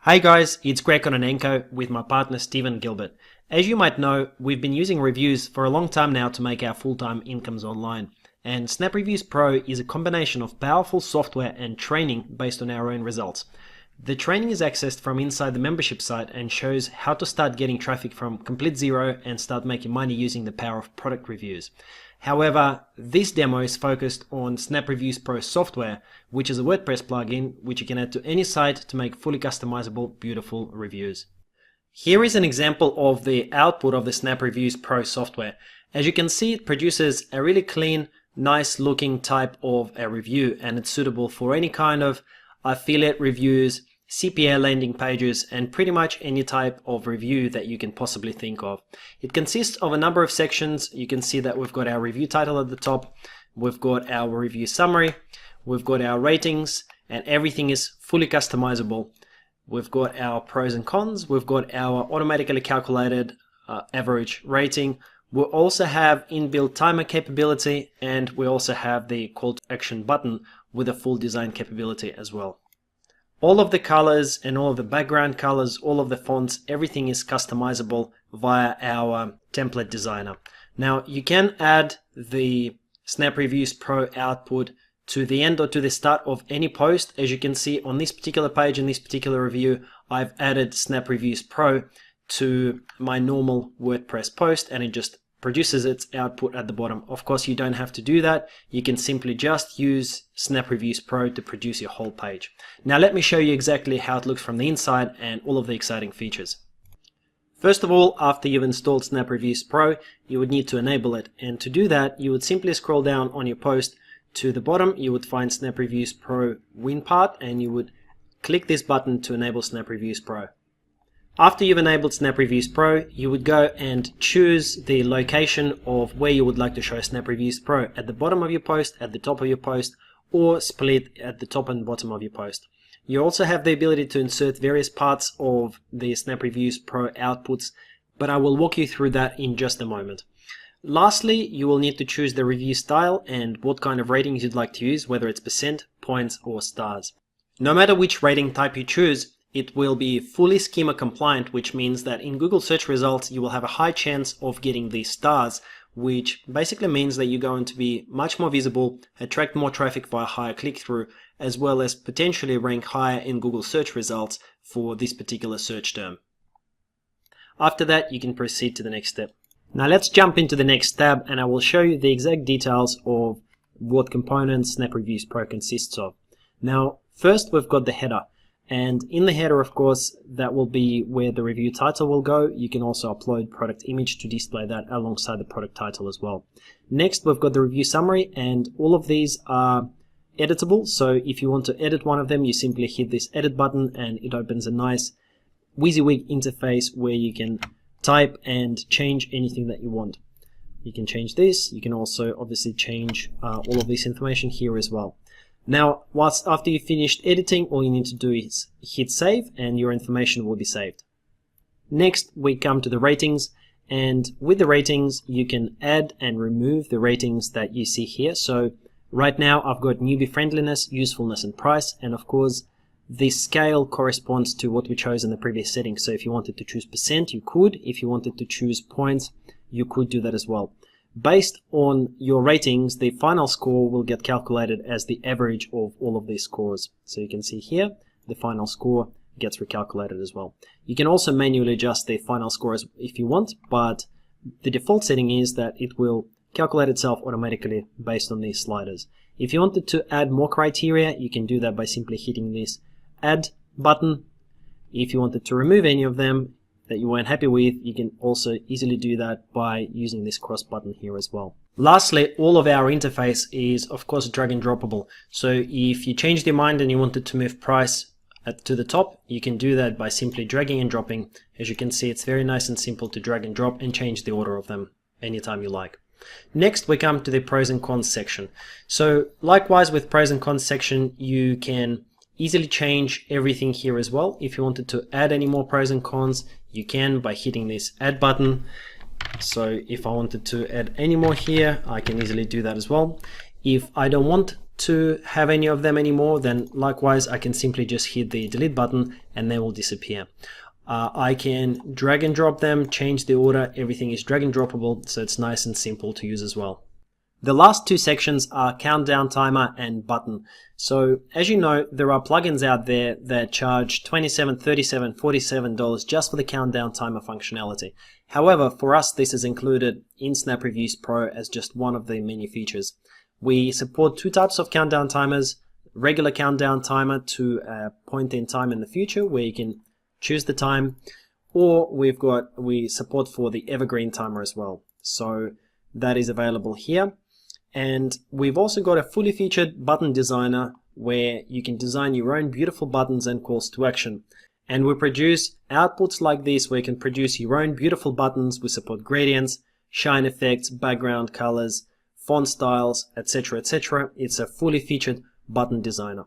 Hey guys, it's Greg Kononenko with my partner Steven Gilbert. As you might know, we've been using reviews for a long time now to make our full-time incomes online. And Snap Reviews Pro is a combination of powerful software and training based on our own results. The training is accessed from inside the membership site and shows how to start getting traffic from complete zero and start making money using the power of product reviews. However, this demo is focused on Snap Reviews Pro software, which is a WordPress plugin which you can add to any site to make fully customizable, beautiful reviews. Here is an example of the output of the Snap Reviews Pro software. As you can see, it produces a really clean, nice looking type of a review, and it's suitable for any kind of affiliate reviews, CPA landing pages, and pretty much any type of review that you can possibly think of. It consists of a number of sections. You can see that we've got our review title at the top, we've got our review summary, we've got our ratings, and everything is fully customizable. We've got our pros and cons, we've got our automatically calculated average rating. We also have inbuilt timer capability, and we also have the call to action button with a full design capability as well. All of the colors and all of the background colors, all of the fonts, everything is customizable via our template designer. Now you can add the Snap Reviews Pro output to the end or to the start of any post. As you can see on this particular page, in this particular review, I've added Snap Reviews Pro to my normal WordPress post, and it just produces its output at the bottom. Of course, you don't have to do that. You can simply just use Snap Reviews Pro to produce your whole page. Now let me show you exactly how it looks from the inside and all of the exciting features. First of all, after you've installed Snap Reviews Pro, you would need to enable it. And to do that, you would simply scroll down on your post to the bottom. You would find Snap Reviews Pro win part, and you would click this button to enable Snap Reviews Pro. After you've enabled Snap Reviews Pro, you would go and choose the location of where you would like to show Snap Reviews Pro, at the bottom of your post, at the top of your post, or split at the top and bottom of your post. You also have the ability to insert various parts of the Snap Reviews Pro outputs, but I will walk you through that in just a moment. Lastly, you will need to choose the review style and what kind of ratings you'd like to use, whether it's percent, points, or stars. No matter which rating type you choose, it will be fully schema compliant, which means that in Google search results you will have a high chance of getting these stars, which basically means that you're going to be much more visible, attract more traffic via higher click-through, as well as potentially rank higher in Google search results for this particular search term. After that, you can proceed to the next step. Now let's jump into the next tab, and I will show you the exact details of what components Snap Reviews Pro consists of. Now first, we've got the header. And in the header, of course, that will be where the review title will go. You can also upload product image to display that alongside the product title as well. Next, we've got the review summary, and all of these are editable. So if you want to edit one of them, you simply hit this edit button and it opens a nice WYSIWYG interface where you can type and change anything that you want. You can change this. You can also obviously change all of this information here as well. Now, after you've finished editing, all you need to do is hit save and your information will be saved. Next, we come to the ratings, and with the ratings, you can add and remove the ratings that you see here. So right now, I've got newbie friendliness, usefulness, and price, and of course, the scale corresponds to what we chose in the previous setting. So if you wanted to choose percent, you could. If you wanted to choose points, you could do that as well. Based on your ratings, the final score will get calculated as the average of all of these scores. So you can see here, the final score gets recalculated as well. You can also manually adjust the final scores if you want, but the default setting is that it will calculate itself automatically based on these sliders. If you wanted to add more criteria, you can do that by simply hitting this add button. If you wanted to remove any of them that you weren't happy with, you can also easily do that by using this cross button here as well. Lastly, all of our interface is of course drag and droppable. So if you changed your mind and you wanted to move price to the top, you can do that by simply dragging and dropping. As you can see, it's very nice and simple to drag and drop and change the order of them anytime you like. Next, we come to the pros and cons section. So likewise with pros and cons section, you can easily change everything here as well. If you wanted to add any more pros and cons, you can by hitting this add button. So if I wanted to add any more here, I can easily do that as well. If I don't want to have any of them anymore, then likewise I can simply just hit the delete button and they will disappear. I can drag and drop them, change the order, everything is drag and droppable, so it's nice and simple to use as well. The last two sections are countdown timer and button. So as you know, there are plugins out there that charge $27, $37, $47 just for the countdown timer functionality. However, for us this is included in Snap Reviews Pro as just one of the many features. We support two types of countdown timers: regular countdown timer to a point in time in the future where you can choose the time, or we support for the evergreen timer as well. So that is available here. And we've also got a fully featured button designer where you can design your own beautiful buttons and calls to action. And we produce outputs like this where you can produce your own beautiful buttons. We support gradients, shine effects, background colors, font styles, etc., etc. It's a fully featured button designer.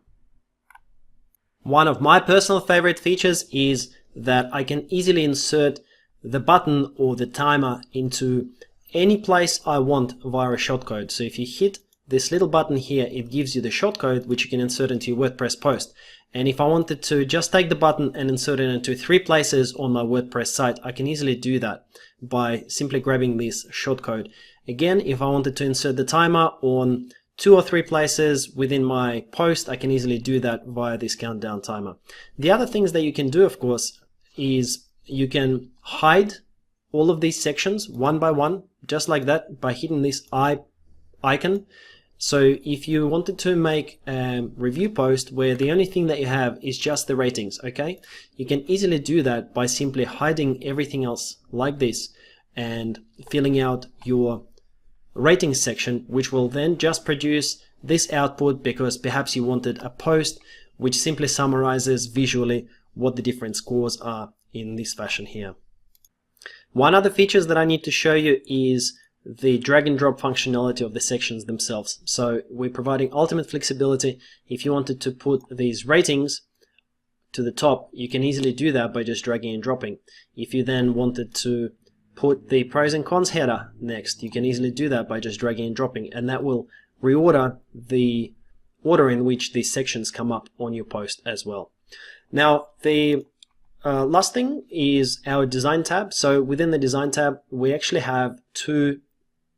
One of my personal favorite features is that I can easily insert the button or the timer into any place I want via a shortcode. So if you hit this little button here, it gives you the shortcode which you can insert into your WordPress post. And if I wanted to just take the button and insert it into 3 places on my WordPress site, I can easily do that by simply grabbing this shortcode. Again, if I wanted to insert the timer on 2 or 3 places within my post, I can easily do that via this countdown timer. The other things that you can do, of course, is you can hide all of these sections one by one, just like that, by hitting this icon. So if you wanted to make a review post where the only thing that you have is just the ratings, okay, you can easily do that by simply hiding everything else like this and filling out your ratings section, which will then just produce this output because perhaps you wanted a post which simply summarizes visually what the different scores are in this fashion here. One other features that I need to show you is the drag and drop functionality of the sections themselves. So we're providing ultimate flexibility. If you wanted to put these ratings to the top, you can easily do that by just dragging and dropping. If you then wanted to put the pros and cons header next, you can easily do that by just dragging and dropping, and that will reorder the order in which these sections come up on your post as well. Now the last thing is our design tab. So within the design tab, we actually have 2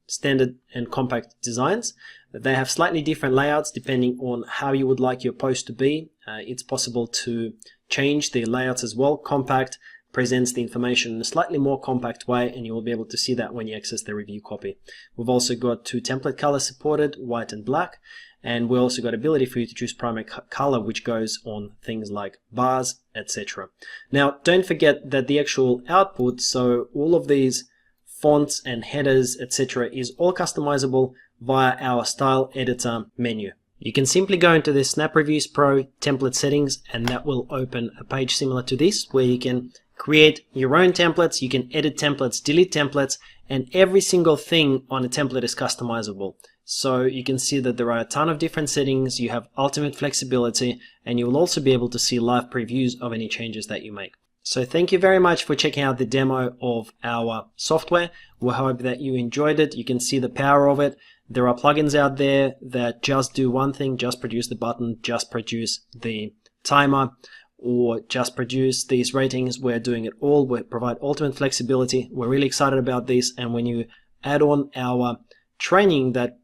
standard and compact designs. They have slightly different layouts depending on how you would like your post to be. It's possible to change the layouts as well. Compact presents the information in a slightly more compact way, and you will be able to see that when you access the review copy. We've also got 2 template colors supported, white and black, and we also got ability for you to choose primary color, which goes on things like bars, etc. Now don't forget that the actual output, so all of these fonts and headers, etc., is all customizable via our style editor menu. You can simply go into the Snap Reviews Pro template settings, and that will open a page similar to this where you can create your own templates, you can edit templates, delete templates, and every single thing on a template is customizable. So you can see that there are a ton of different settings, you have ultimate flexibility, and you will also be able to see live previews of any changes that you make. So thank you very much for checking out the demo of our software. We hope that you enjoyed it. You can see the power of it. There are plugins out there that just do one thing, just produce the button, just produce the timer, or just produce these ratings. We're doing it all. We provide ultimate flexibility. We're really excited about this, and when you add on our training that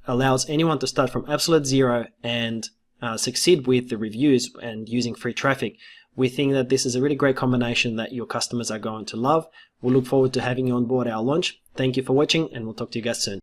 allows anyone to start from absolute zero and succeed with the reviews and using free traffic, we think that this is a really great combination that your customers are going to love. We'll look forward to having you on board our launch. Thank you for watching, and we'll talk to you guys soon.